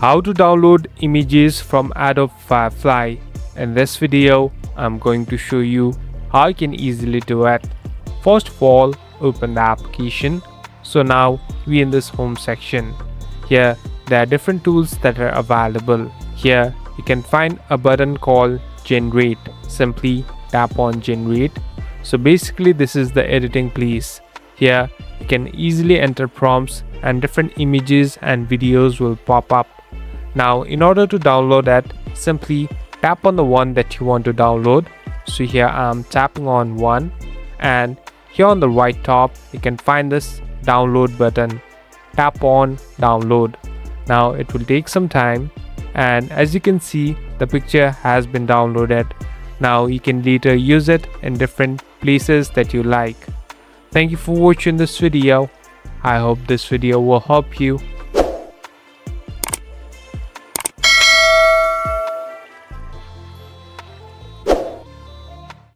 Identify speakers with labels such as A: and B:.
A: How to download images from Adobe Firefly. In this video, I'm going to show you how you can easily do it. First of all, open the application. So now we in this home section. Here there are different tools that are available. Here you can find a button called generate. Simply tap on generate. So basically this is the editing place. Here you can easily enter prompts and different images and videos will pop up. Now in order to download that, simply tap on the one that you want to download. So here I'm tapping on one, and here on the right top you can find this download button. Tap on download. Now it will take some time, and as you can see the picture has been downloaded. Now you can later use it in different places that you like. Thank you for watching this video. I hope this video will help you.